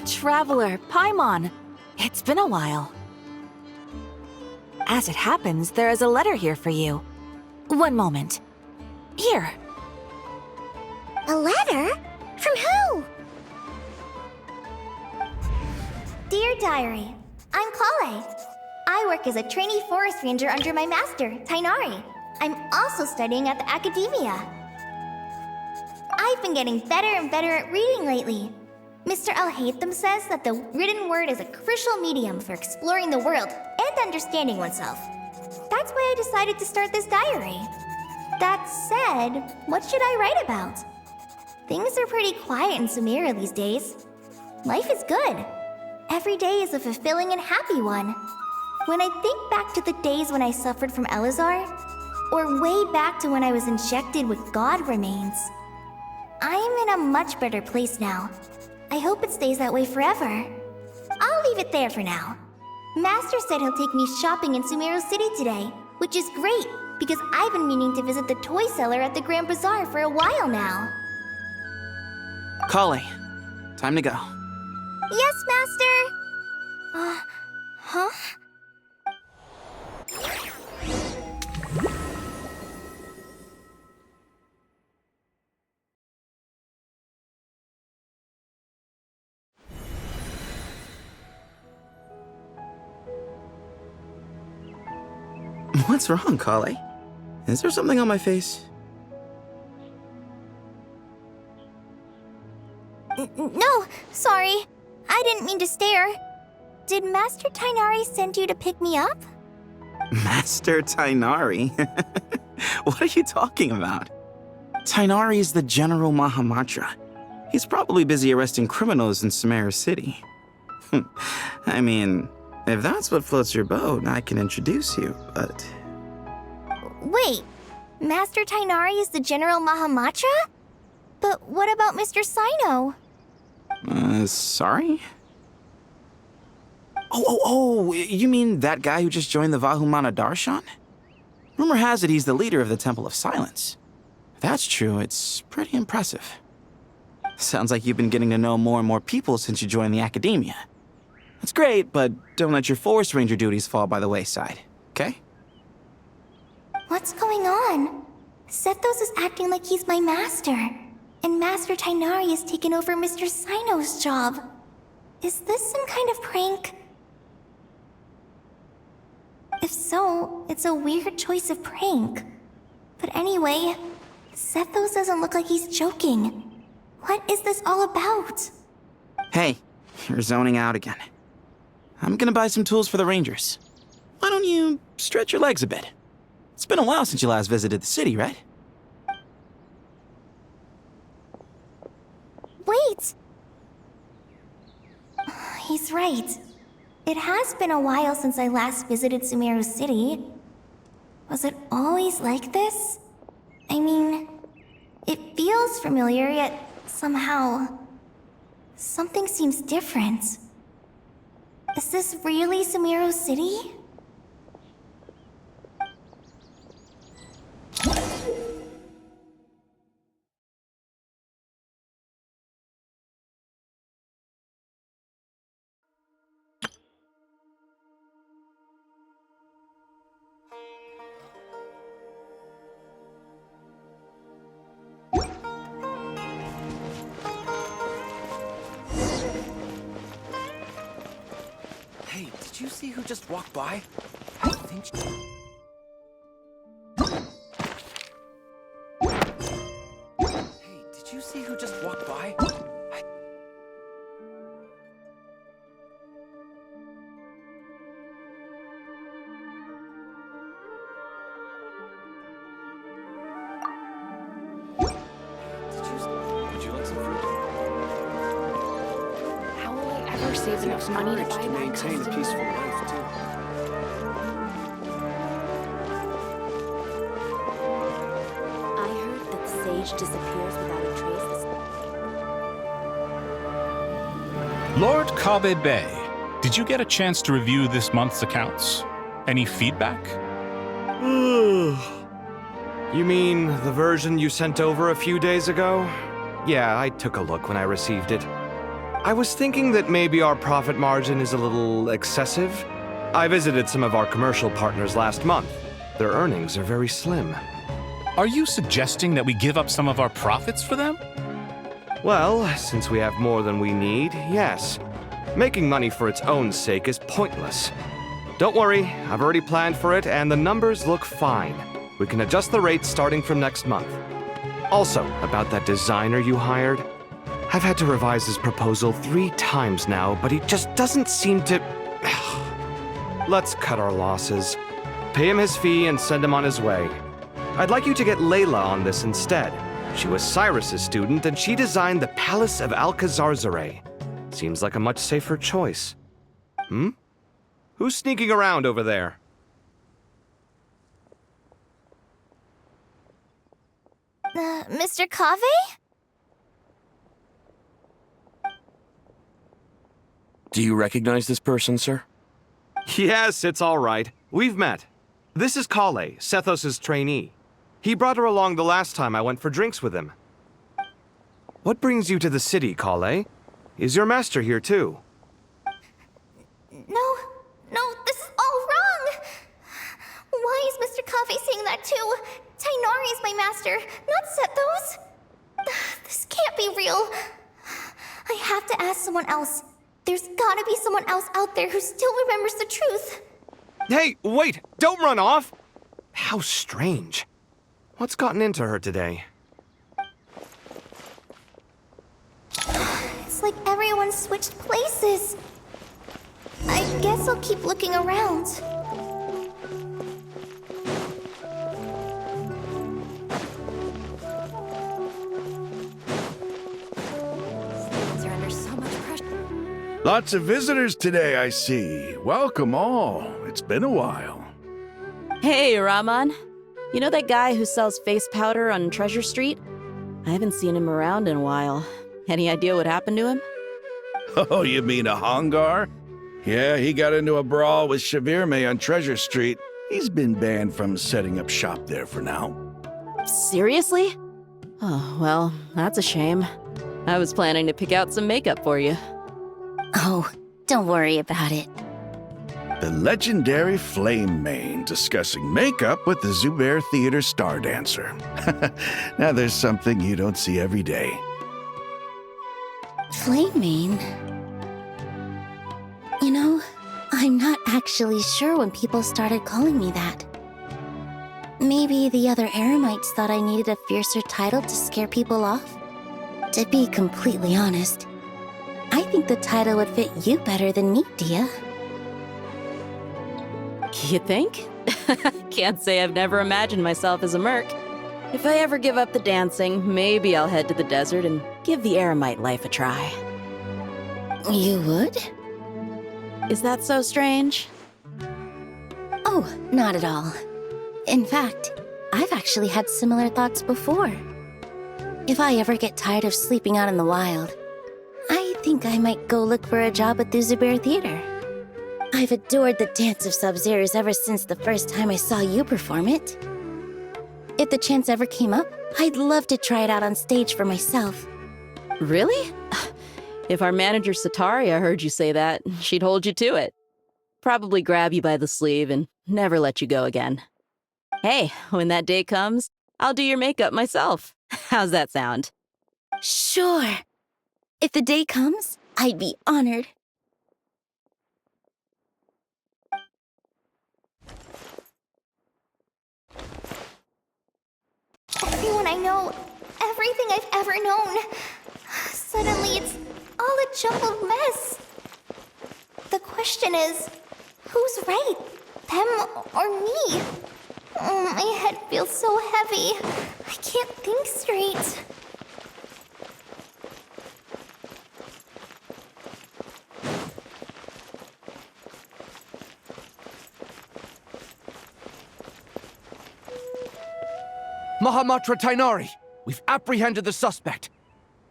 Traveler, Paimon. It's been a while. As it happens, there is a letter here for you. One moment. Here. A letter? From who? Dear Diary, I'm Krai. I work as a trainee forest ranger under my master, Tighnari. I'm also studying at the academia. I've been getting better and better at reading lately. Mr. Al-Haytham says that the written word is a crucial medium for exploring the world and understanding oneself. That's why I decided to start this diary. That said, what should I write about? Things are pretty quiet in Sumeru these days. Life is good. Every day is a fulfilling and happy one. When I think back to the days when I suffered from Elazar, or way back to when I was injected with God remains, I am in a much better place now. I hope it stays that way forever. I'll leave it there for now. Master said he'll take me shopping in Sumeru City today, which is great, because I've been meaning to visit the toy seller at the Grand Bazaar for a while now. Krai, time to go. Yes, Master! Huh? What's wrong, Krai? Is there something on my face? No, sorry. I didn't mean to stare. Did Master Tighnari send you to pick me up? Master Tighnari? What are you talking about? Tighnari is the General Mahamatra. He's probably busy arresting criminals in Sumeru City. I mean, if that's what floats your boat, I can introduce you, but... Wait, Master Tighnari is the General Mahamatra? But what about Mr. Sino? Sorry? Oh, you mean that guy who just joined the Vahumana Darshan? Rumor has it he's the leader of the Temple of Silence. If that's true, it's pretty impressive. Sounds like you've been getting to know more and more people since you joined the academia. That's great, but don't let your forest ranger duties fall by the wayside, okay? What's going on? Sethos is acting like he's my master, and Master Tighnari has taken over Mr. Sino's job. Is this some kind of prank? If so, it's a weird choice of prank. But anyway, Sethos doesn't look like he's joking. What is this all about? Hey, you're zoning out again. I'm gonna buy some tools for the rangers. Why don't you stretch your legs a bit? It's been a while since you last visited the city, right? Wait! He's right. It has been a while since I last visited Sumeru City. Was it always like this? I mean, it feels familiar, yet somehow... something seems different. Is this really Sumeru City? Hey, did you see who just walked by? I think Hey, did you see who just walked by? Would you like some fruit? How will I ever save enough money to buy that maintain a peaceful life, too. I heard that the sage disappears without a trace. Lord Kabe Bay, did you get a chance to review this month's accounts? Any feedback? You mean the version you sent over a few days ago? Yeah, I took a look when I received it. I was thinking that maybe our profit margin is a little excessive. I visited some of our commercial partners last month. Their earnings are very slim. Are you suggesting that we give up some of our profits for them? Well, since we have more than we need, yes. Making money for its own sake is pointless. Don't worry, I've already planned for it, and the numbers look fine. We can adjust the rates starting from next month. Also, about that designer you hired, I've had to revise his proposal 3 times now, but he just doesn't seem to... Let's cut our losses. Pay him his fee and send him on his way. I'd like you to get Layla on this instead. She was Cyrus's student, and she designed the Palace of Alcazarzare. Seems like a much safer choice. Who's sneaking around over there? Mr. Kaveh? Do you recognize this person, sir? Yes, it's all right. We've met. This is Krai, Sethos' trainee. He brought her along the last time I went for drinks with him. What brings you to the city, Krai? Is your master here too? No, this is all wrong! Why is Mr. Kaveh saying that too? Tainari is my master, not Sethos. This can't be real. I have to ask someone else. There's gotta be someone else out there who still remembers the truth. Hey, wait! Don't run off! How strange. What's gotten into her today? It's like everyone switched places. I guess I'll keep looking around. Students are under so much pressure. Lots of visitors today, I see. Welcome all. It's been a while. Hey, Rahman. You know that guy who sells face powder on Treasure Street? I haven't seen him around in a while. Any idea what happened to him? Oh, you mean a Hongar? Yeah, he got into a brawl with Shavirme on Treasure Street. He's been banned from setting up shop there for now. Seriously? Oh, well, that's a shame. I was planning to pick out some makeup for you. Oh, don't worry about it. The legendary Flame Mane discussing makeup with the Zubair Theater star dancer. Now there's something you don't see every day. Flame Mane? You know, I'm not actually sure when people started calling me that. Maybe the other Eremites thought I needed a fiercer title to scare people off? To be completely honest, I think the title would fit you better than me, Dia. You think? Can't say I've never imagined myself as a merc. If I ever give up the dancing, maybe I'll head to the desert and give the Eremite life a try. You would? Is that so strange? Oh, not at all. In fact, I've actually had similar thoughts before. If I ever get tired of sleeping out in the wild, I think I might go look for a job at the Zubair Theater. I've adored the dance of Sub-Zeros ever since the first time I saw you perform it. If the chance ever came up, I'd love to try it out on stage for myself. Really? If our manager Sataria heard you say that, she'd hold you to it. Probably grab you by the sleeve and never let you go again. Hey, when that day comes, I'll do your makeup myself. How's that sound? Sure. If the day comes, I'd be honored. Everyone I know, everything I've ever known. Suddenly it's all a jumbled mess. The question is, who's right? Them or me? My head feels so heavy. I can't think straight. Mahamatra Tainari, we've apprehended the suspect.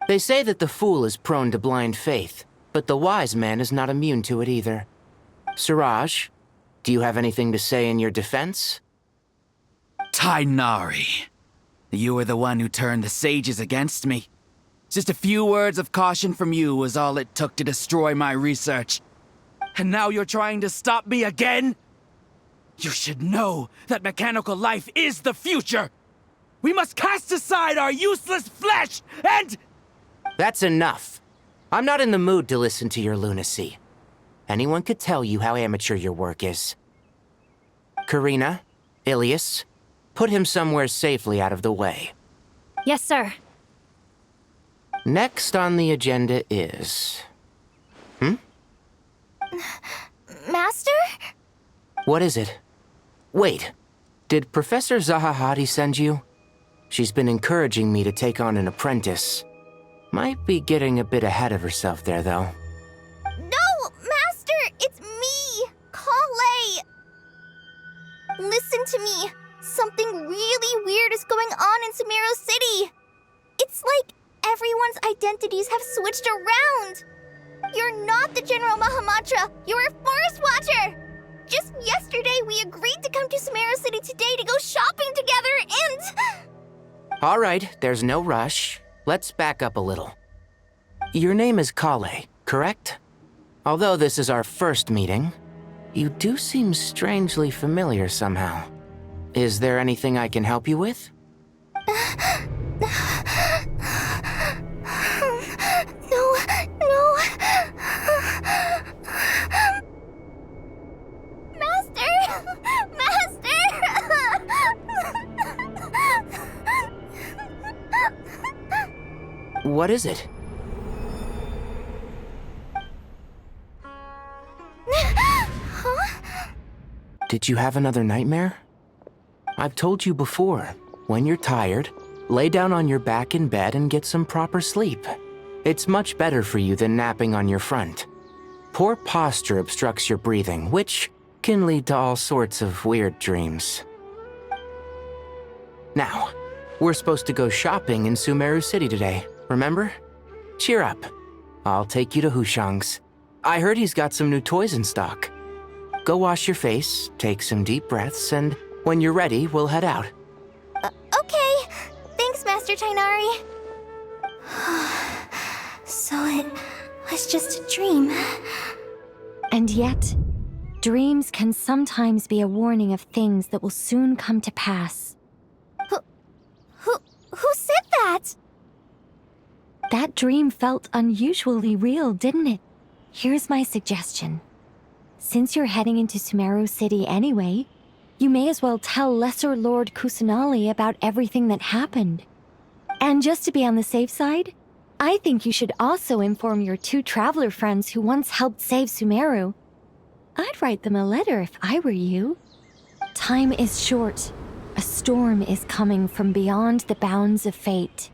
They say that the fool is prone to blind faith, but the wise man is not immune to it either. Suraj, do you have anything to say in your defense? Tainari, you were the one who turned the sages against me. Just a few words of caution from you was all it took to destroy my research. And now you're trying to stop me again? You should know that mechanical life is the future! We must cast aside our useless flesh and... That's enough. I'm not in the mood to listen to your lunacy. Anyone could tell you how amateur your work is. Karina, Ilias, put him somewhere safely out of the way. Yes, sir. Next on the agenda is... Master? What is it? Wait, did Professor Zahahati send you? She's been encouraging me to take on an apprentice. Might be getting a bit ahead of herself there, though. No, Master! It's me! Krai! Listen to me. Something really weird is going on in Sumeru City. It's like everyone's identities have switched around. You're not the General Mahamatra. You're a Forest Watcher. Just yesterday, we agreed to come to Sumeru City today to go shopping together and... All right, there's no rush. Let's back up a little. Your name is Krai, correct? Although this is our first meeting, you do seem strangely familiar somehow. Is there anything I can help you with? No. Master! What is it? Huh? Did you have another nightmare? I've told you before, when you're tired, lay down on your back in bed and get some proper sleep. It's much better for you than napping on your front. Poor posture obstructs your breathing, which can lead to all sorts of weird dreams. Now, we're supposed to go shopping in Sumeru City today, remember? Cheer up. I'll take you to Hushang's. I heard he's got some new toys in stock. Go wash your face, take some deep breaths, and when you're ready, we'll head out. Okay. Thanks, Master Tainari. So it was just a dream. And yet, dreams can sometimes be a warning of things that will soon come to pass. Who said that? That dream felt unusually real, didn't it? Here's my suggestion. Since you're heading into Sumeru City anyway, you may as well tell Lesser Lord Kusanali about everything that happened. And just to be on the safe side, I think you should also inform your 2 traveler friends who once helped save Sumeru. I'd write them a letter if I were you. Time is short. A storm is coming from beyond the bounds of fate.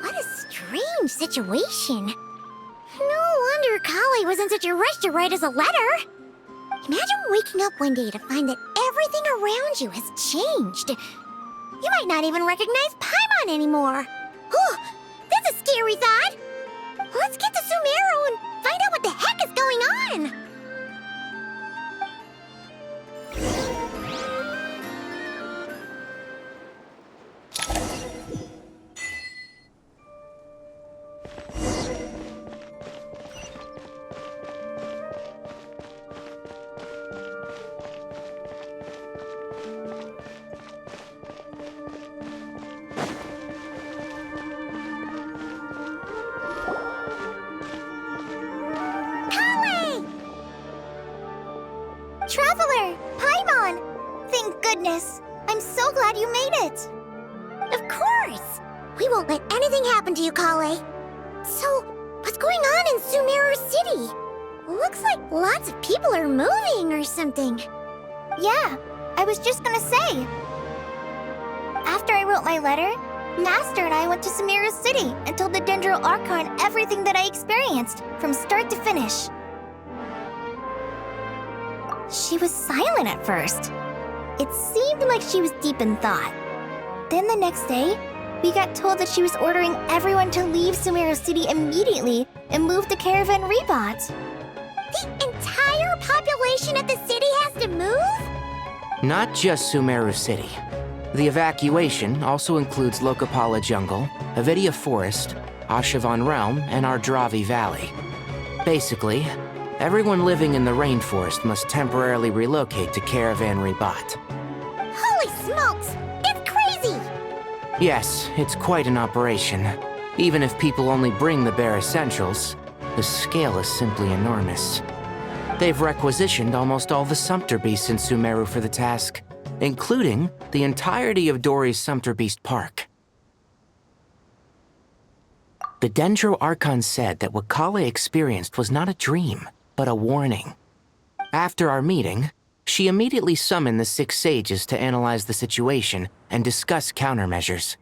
What a strange situation. No wonder Krai was in such a rush to write us a letter. Imagine waking up one day to find that everything around you has changed. You might not even recognize Paimon anymore. Oh, that's a scary thought. Let's get to Sumeru and find out what the heck is going on. Traveler! Paimon! Thank goodness! I'm so glad you made it! Of course! We won't let anything happen to you, Krai. So, what's going on in Sumeru City? Looks like lots of people are moving or something. Yeah, I was just gonna say. After I wrote my letter, Master and I went to Sumeru City and told the Dendro Archon everything that I experienced, from start to finish. She was silent at first. It seemed like she was deep in thought. Then the next day, we got told that she was ordering everyone to leave Sumeru City immediately and move to Caravan Rebot. The entire population of the city has to move? Not just Sumeru City. The evacuation also includes Lokapala Jungle, Avidia Forest, Ashavan Realm, and Ardravi Valley. Basically, everyone living in the rainforest must temporarily relocate to Caravan Rebot. Holy smokes! It's crazy! Yes, it's quite an operation. Even if people only bring the bare essentials, the scale is simply enormous. They've requisitioned almost all the Sumpter Beasts in Sumeru for the task, including the entirety of Dori's Sumpter Beast Park. The Dendro Archon said that what Kale experienced was not a dream, but a warning. After our meeting, she immediately summoned the 6 sages to analyze the situation and discuss countermeasures.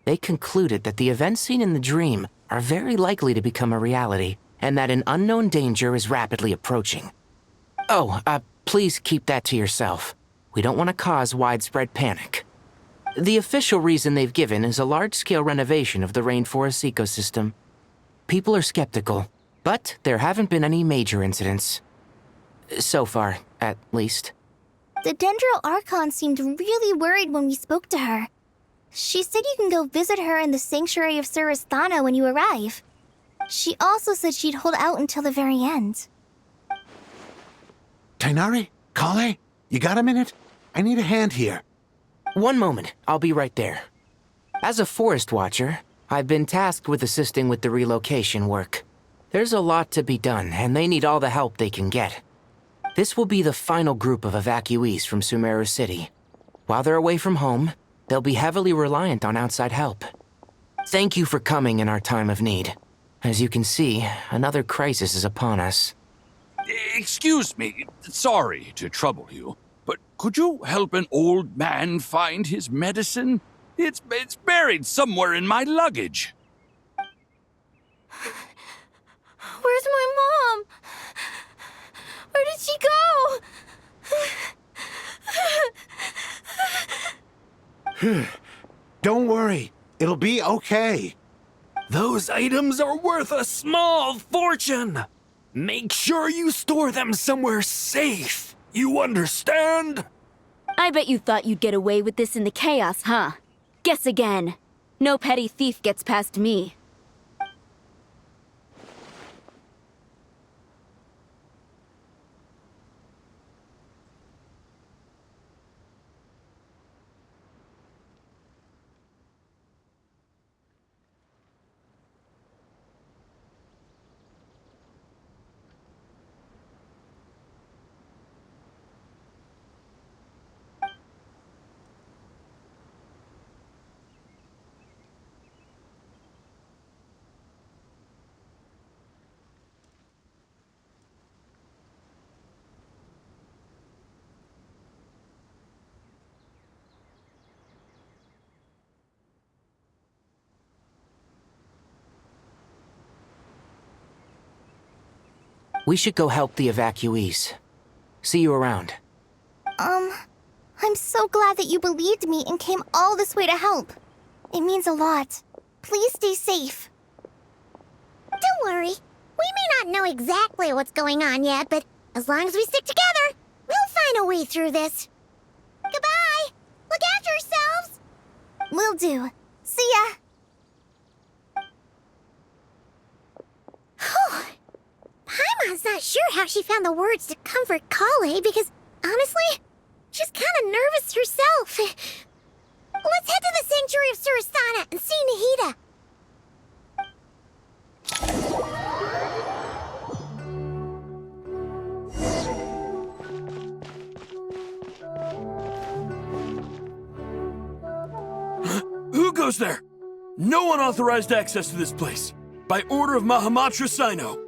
They concluded that the events seen in the dream are very likely to become a reality, and that an unknown danger is rapidly approaching. Oh, please keep that to yourself. We don't want to cause widespread panic. The official reason they've given is a large-scale renovation of the rainforest ecosystem. People are skeptical, but there haven't been any major incidents. So far, at least. The Dendro Archon seemed really worried when we spoke to her. She said you can go visit her in the Sanctuary of Surasthana when you arrive. She also said she'd hold out until the very end. Tighnari? Kale? You got a minute? I need a hand here. One moment, I'll be right there. As a forest watcher, I've been tasked with assisting with the relocation work. There's a lot to be done, and they need all the help they can get. This will be the final group of evacuees from Sumeru City. While they're away from home, they'll be heavily reliant on outside help. Thank you for coming in our time of need. As you can see, another crisis is upon us. Excuse me, sorry to trouble you, but could you help an old man find his medicine? It's buried somewhere in my luggage. Where's my mom? Where did she go? Don't worry. It'll be okay. Those items are worth a small fortune. Make sure you store them somewhere safe. You understand? I bet you thought you'd get away with this in the chaos, huh? Guess again. No petty thief gets past me. We should go help the evacuees. See you around. I'm so glad that you believed me and came all this way to help. It means a lot. Please stay safe. Don't worry. We may not know exactly what's going on yet, but as long as we stick together, we'll find a way through this. Goodbye! Look after yourselves! Will do. See ya! Whew. Paimon's not sure how she found the words to comfort Kale because, honestly, she's kind of nervous herself. Let's head to the Sanctuary of Surasthana and see Nahida. Who goes there? No unauthorized access to this place. By order of Mahamatra Sino.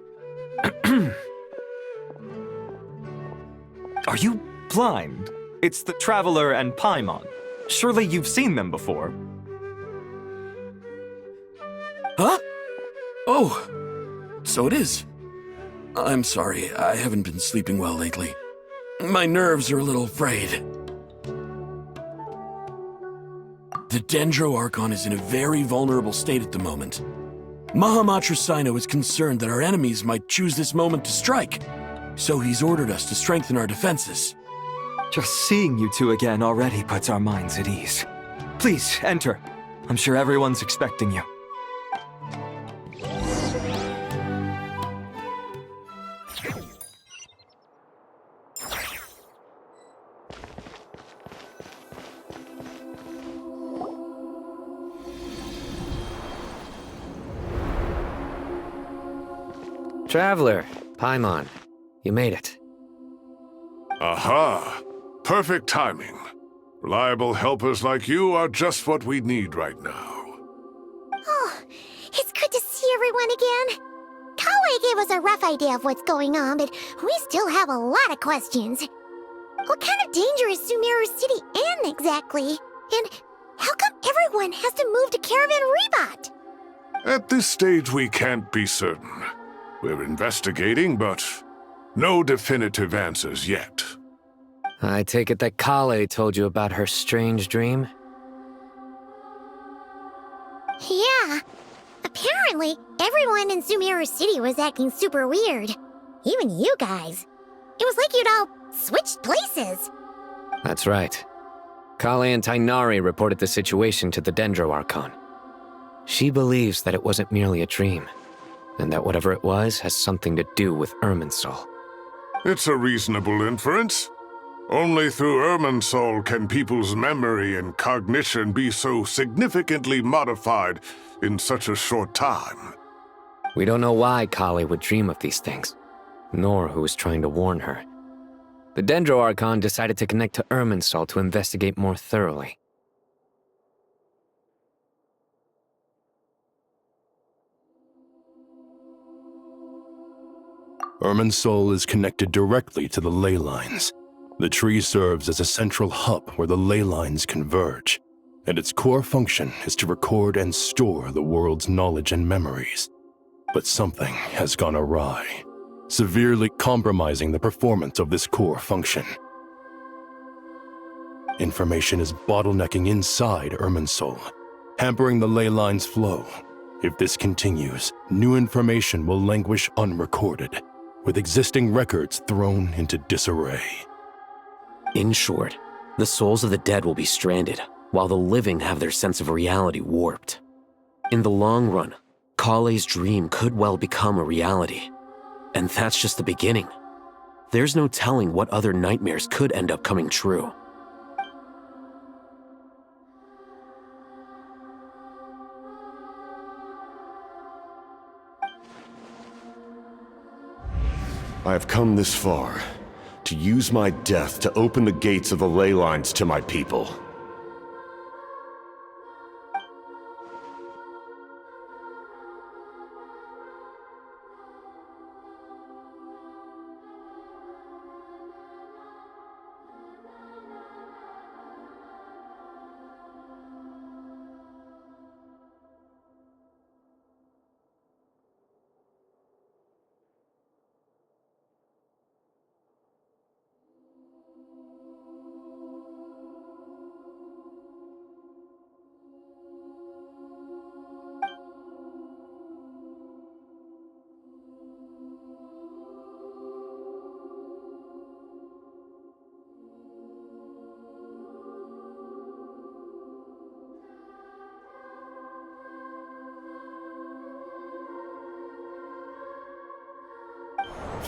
Are you blind? It's the Traveler and Paimon. Surely you've seen them before. Huh? Oh, so it is. I'm sorry, I haven't been sleeping well lately. My nerves are a little frayed. The Dendro Archon is in a very vulnerable state at the moment. Mahamatra Sino is concerned that our enemies might choose this moment to strike, so he's ordered us to strengthen our defenses. Just seeing you two again already puts our minds at ease. Please, enter. I'm sure everyone's expecting you. Traveler, Paimon, you made it. Aha! Perfect timing. Reliable helpers like you are just what we need right now. Oh, it's good to see everyone again. Krai gave us a rough idea of what's going on, but we still have a lot of questions. What kind of danger is Sumeru City in exactly? And how come everyone has to move to Caravan Rebot? At this stage, we can't be certain. We're investigating, but no definitive answers yet. I take it that Kale told you about her strange dream? Yeah. Apparently, everyone in Sumeru City was acting super weird. Even you guys. It was like you'd all switched places. That's right. Kale and Tainari reported the situation to the Dendro Archon. She believes that it wasn't merely a dream, and that whatever it was has something to do with Irminsul. It's a reasonable inference. Only through Irminsul can people's memory and cognition be so significantly modified in such a short time. We don't know why Kale would dream of these things, nor who was trying to warn her. The Dendro Archon decided to connect to Irminsul to investigate more thoroughly. Irminsul is connected directly to the ley lines. The tree serves as a central hub where the ley lines converge, and its core function is to record and store the world's knowledge and memories. But something has gone awry, severely compromising the performance of this core function. Information is bottlenecking inside Irminsul, hampering the ley line's flow. If this continues, new information will languish unrecorded, with existing records thrown into disarray. In short, the souls of the dead will be stranded, while the living have their sense of reality warped. In the long run, Kale's dream could well become a reality. And that's just the beginning. There's no telling what other nightmares could end up coming true. I have come this far, to use my death to open the gates of the ley lines to my people.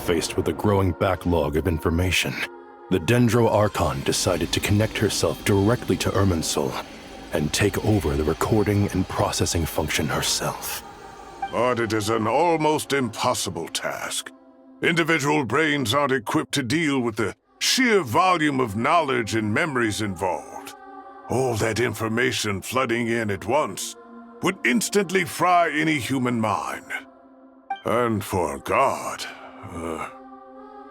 Faced with a growing backlog of information, the Dendro Archon decided to connect herself directly to Irminsul and take over the recording and processing function herself. But it is an almost impossible task. Individual brains aren't equipped to deal with the sheer volume of knowledge and memories involved. All that information flooding in at once would instantly fry any human mind. And for a god,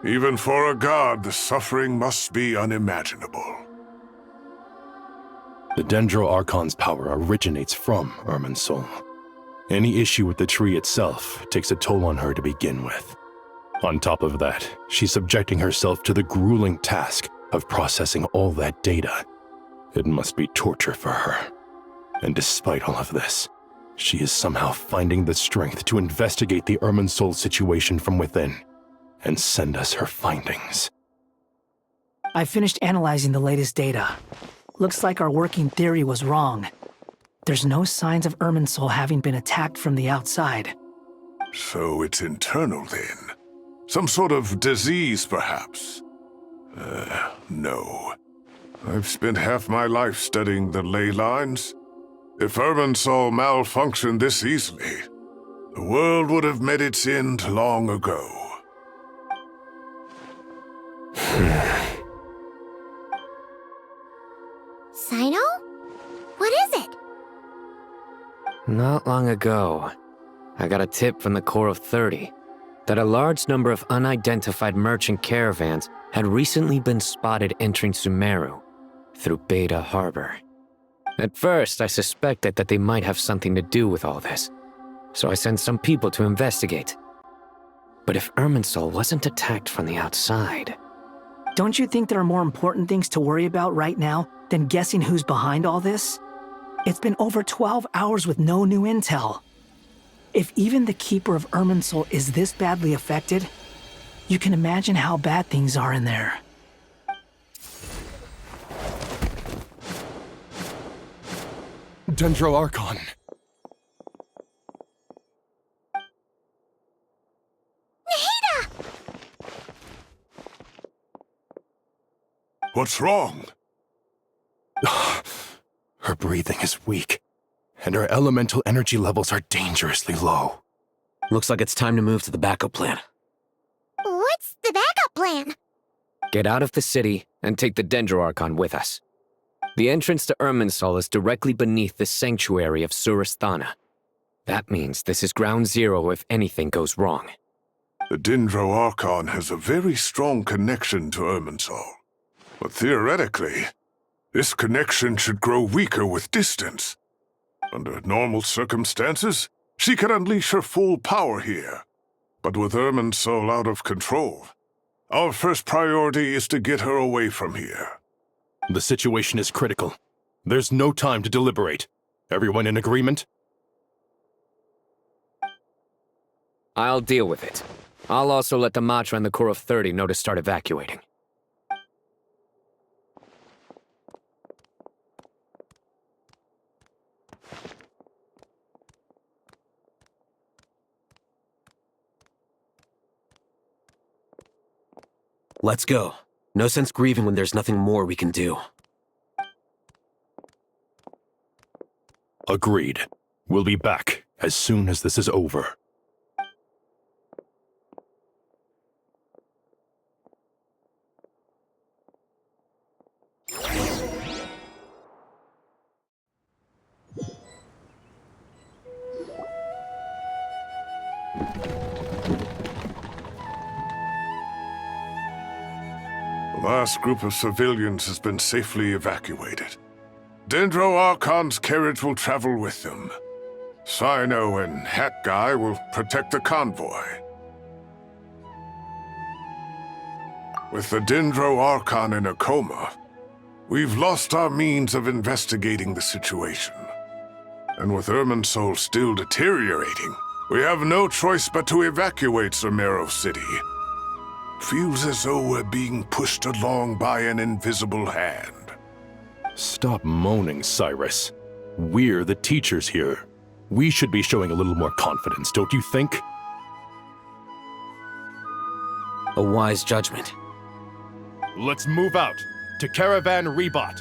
even for a god, the suffering must be unimaginable. The Dendro Archon's power originates from Irminsul. Any issue with the tree itself takes a toll on her to begin with. On top of that, she's subjecting herself to the grueling task of processing all that data. It must be torture for her. And despite all of this, she is somehow finding the strength to investigate the Irminsul situation from within and send us her findings. I finished analyzing the latest data. Looks like our working theory was wrong. There's no signs of Irminsul having been attacked from the outside. So it's internal then? Some sort of disease, perhaps? No. I've spent half my life studying the ley lines. If Irminsul malfunctioned this easily, the world would have met its end long ago. Sino? What is it? Not long ago, I got a tip from the Corps of 30 that a large number of unidentified merchant caravans had recently been spotted entering Sumeru through Beta Harbor. At first, I suspected that they might have something to do with all this, so I sent some people to investigate. But if Irminsul wasn't attacked from the outside... Don't you think there are more important things to worry about right now than guessing who's behind all this? It's been over 12 hours with no new intel. If even the Keeper of Irminsul is this badly affected, you can imagine how bad things are in there. Dendro Archon. What's wrong? Her breathing is weak, and her elemental energy levels are dangerously low. Looks like it's time to move to the backup plan. What's the backup plan? Get out of the city and take the Dendro Archon with us. The entrance to Irminsul is directly beneath the sanctuary of Surasthana. That means this is ground zero if anything goes wrong. The Dendro Archon has a very strong connection to Irminsul. But theoretically, this connection should grow weaker with distance. Under normal circumstances, she could unleash her full power here. But with Irminsul out of control, our first priority is to get her away from here. The situation is critical. There's no time to deliberate. Everyone in agreement? I'll deal with it. I'll also let the Matra and the Corps of 30 know to start evacuating. Let's go. No sense grieving when there's nothing more we can do. Agreed. We'll be back as soon as this is over. The last group of civilians has been safely evacuated. Dendro Archon's carriage will travel with them. Sino and Hat Guy will protect the convoy. With the Dendro Archon in a coma, we've lost our means of investigating the situation. And with Irminsul still deteriorating, we have no choice but to evacuate Sumeru City. Feels as though we're being pushed along by an invisible hand. Stop moaning, Cyrus. We're the teachers here. We should be showing a little more confidence, don't you think? A wise judgment. Let's move out to Caravan Rebot.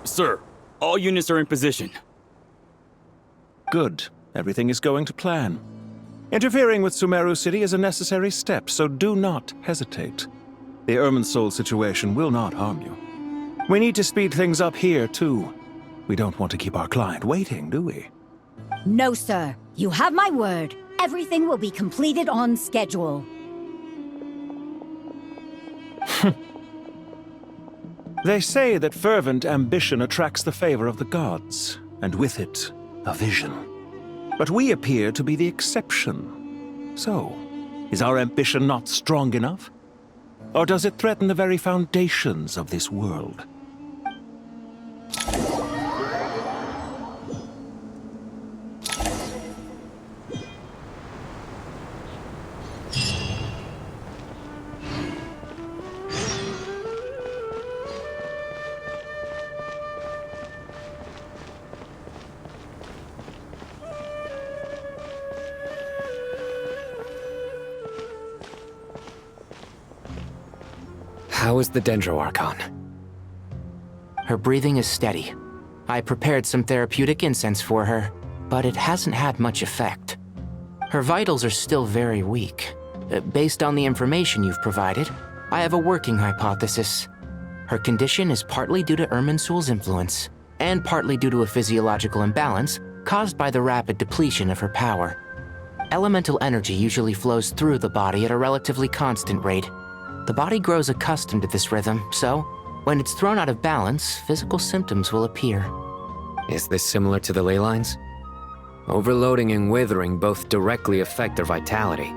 Sir, all units are in position. Good. Everything is going to plan. Interfering with Sumeru City is a necessary step, so do not hesitate. The Irminsul situation will not harm you. We need to speed things up here, too. We don't want to keep our client waiting, do we? No, sir. You have my word. Everything will be completed on schedule. They say that fervent ambition attracts the favor of the gods, and with it, a vision. But we appear to be the exception. So, is our ambition not strong enough? Or does it threaten the very foundations of this world? How is the Dendro Archon? Her breathing is steady. I prepared some therapeutic incense for her, but it hasn't had much effect. Her vitals are still very weak. Based on the information you've provided, I have a working hypothesis. Her condition is partly due to Irminsul's influence, and partly due to a physiological imbalance caused by the rapid depletion of her power. Elemental energy usually flows through the body at a relatively constant rate. The body grows accustomed to this rhythm, so when it's thrown out of balance, physical symptoms will appear. Is this similar to the ley lines? Overloading and withering both directly affect their vitality,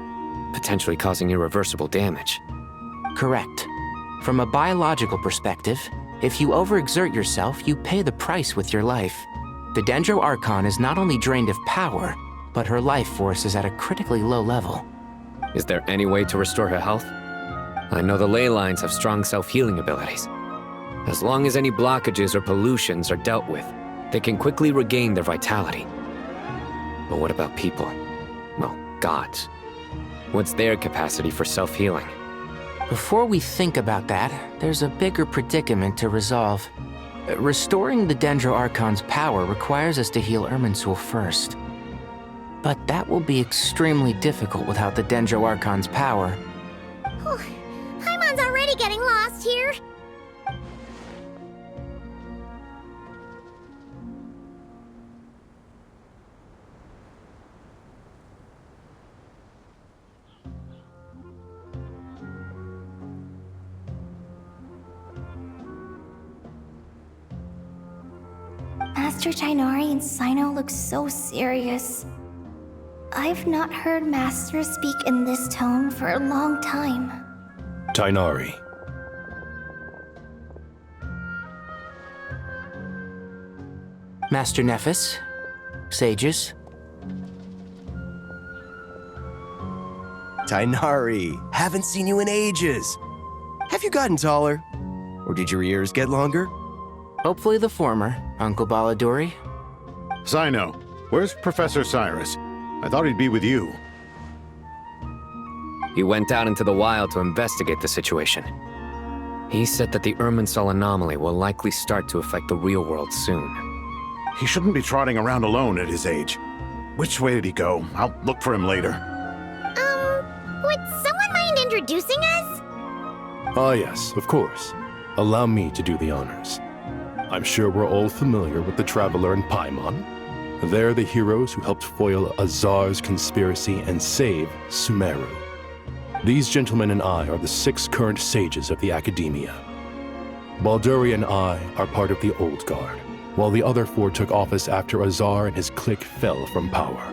potentially causing irreversible damage. Correct. From a biological perspective, if you overexert yourself, you pay the price with your life. The Dendro Archon is not only drained of power, but her life force is at a critically low level. Is there any way to restore her health? I know the ley lines have strong self-healing abilities. As long as any blockages or pollutions are dealt with, they can quickly regain their vitality. But what about people? Well, gods. What's their capacity for self-healing? Before we think about that, there's a bigger predicament to resolve. Restoring the Dendro Archon's power requires us to heal Irminsul first. But that will be extremely difficult without the Dendro Archon's power. Paimon's already getting lost here. Master Tighnari and Cyno look so serious. I've not heard Master speak in this tone for a long time. Tighnari. Master Nephis, sages. Tighnari, haven't seen you in ages. Have you gotten taller? Or did your ears get longer? Hopefully the former, Uncle Baladuri. Cyno, where's Professor Cyrus? I thought he'd be with you. He went out into the wild to investigate the situation. He said that the Irminsul anomaly will likely start to affect the real world soon. He shouldn't be trotting around alone at his age. Which way did he go? I'll look for him later. Would someone mind introducing us? Ah yes, of course. Allow me to do the honors. I'm sure we're all familiar with the Traveler and Paimon. They're the heroes who helped foil Azar's conspiracy and save Sumeru. These gentlemen and I are the 6 current sages of the Academia. Balduri and I are part of the Old Guard, while the other 4 took office after Azar and his clique fell from power.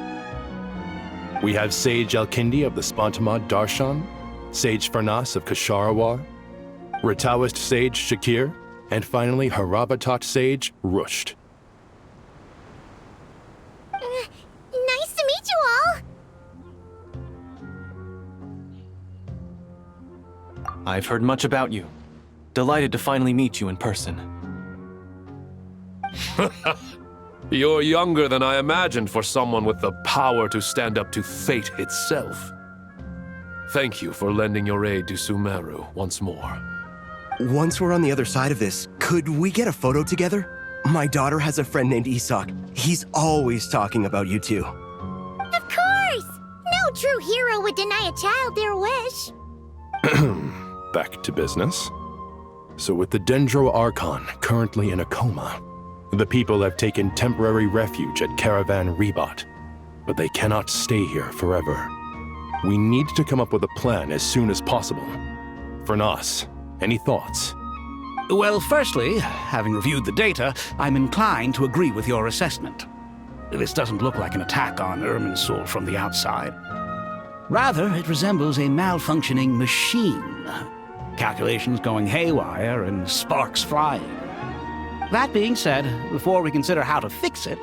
We have Sage Elkindi of the Spantamad Darshan, Sage Farnas of Kasharawar, Ritaoist Sage Shakir, and finally Haravatat Sage Rusht. Nice to meet you all! I've heard much about you. Delighted to finally meet you in person. You're younger than I imagined for someone with the power to stand up to fate itself. Thank you for lending your aid to Sumeru once more. Once we're on the other side of this, could we get a photo together? My daughter has a friend named Isak. He's always talking about you two. Of course! No true hero would deny a child their wish. Back to business. So with the Dendro Archon currently in a coma, the people have taken temporary refuge at Caravan Rebat, but they cannot stay here forever. We need to come up with a plan as soon as possible. Farnas, any thoughts? Well, firstly, having reviewed the data, I'm inclined to agree with your assessment. This doesn't look like an attack on Irminsul from the outside. Rather, it resembles a malfunctioning machine. Calculations going haywire and sparks flying. That being said, before we consider how to fix it,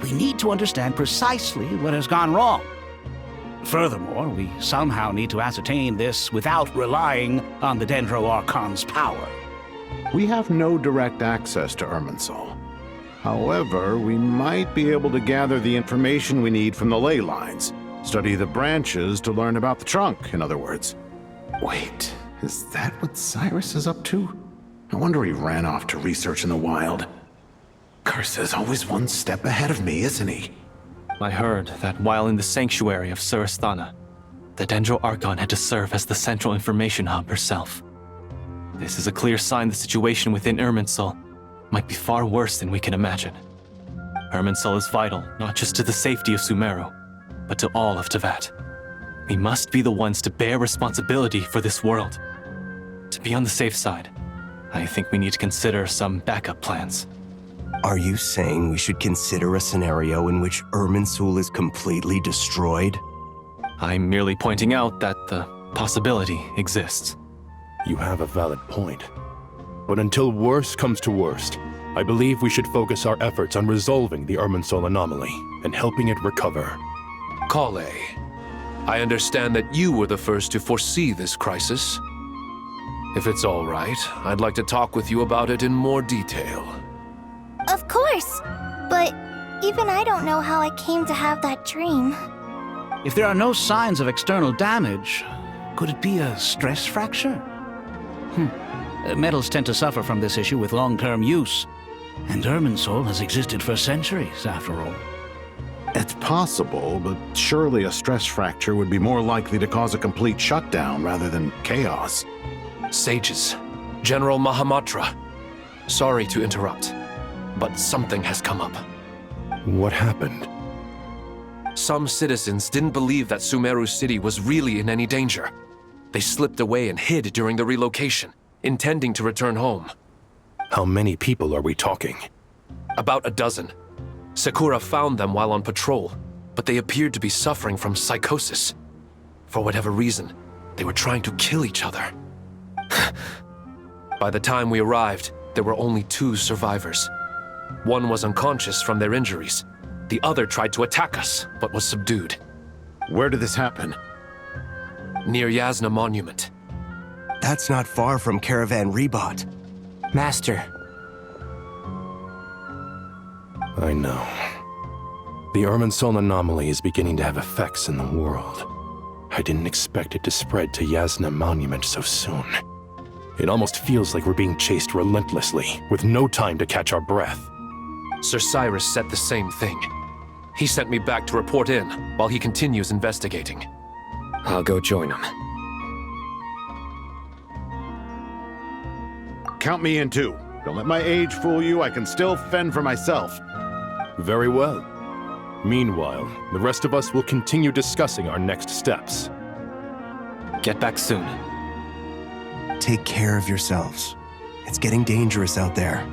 we need to understand precisely what has gone wrong. Furthermore, we somehow need to ascertain this without relying on the Dendro Archon's power. We have no direct access to Irminsul. However, we might be able to gather the information we need from the ley lines. Study the branches to learn about the trunk, in other words. Wait, is that what Cyrus is up to? No wonder he ran off to research in the wild. Curse's always one step ahead of me, isn't he? I heard that while in the sanctuary of Surasthana, the Dendro Archon had to serve as the central information hub herself. This is a clear sign the situation within Irminsul might be far worse than we can imagine. Irminsul is vital not just to the safety of Sumeru, but to all of Teyvat. We must be the ones to bear responsibility for this world. To be on the safe side, I think we need to consider some backup plans. Are you saying we should consider a scenario in which Irminsul is completely destroyed? I'm merely pointing out that the possibility exists. You have a valid point. But until worst comes to worst, I believe we should focus our efforts on resolving the Irminsul anomaly and helping it recover. Krai, I understand that you were the first to foresee this crisis. If it's all right, I'd like to talk with you about it in more detail. Of course, but even I don't know how I came to have that dream. If there are no signs of external damage, could it be a stress fracture? Metals tend to suffer from this issue with long-term use, and Irminsul has existed for centuries, after all. It's possible, but surely a stress fracture would be more likely to cause a complete shutdown rather than chaos. Sages, General Mahamatra, sorry to interrupt, but something has come up. What happened? Some citizens didn't believe that Sumeru City was really in any danger. They slipped away and hid during the relocation, intending to return home. How many people are we talking? About a dozen. Sakura found them while on patrol, but they appeared to be suffering from psychosis. For whatever reason, they were trying to kill each other. By the time we arrived, there were only 2 survivors. One was unconscious from their injuries. The other tried to attack us, but was subdued. Where did this happen? Near Yasna Monument. That's not far from Caravan Rebot. Master. I know. The Irminsul anomaly is beginning to have effects in the world. I didn't expect it to spread to Yasna Monument so soon. It almost feels like we're being chased relentlessly, with no time to catch our breath. Sir Cyrus said the same thing. He sent me back to report in, while he continues investigating. I'll go join him. Count me in too. Don't let my age fool you, I can still fend for myself. Very well. Meanwhile, the rest of us will continue discussing our next steps. Get back soon. Take care of yourselves. It's getting dangerous out there.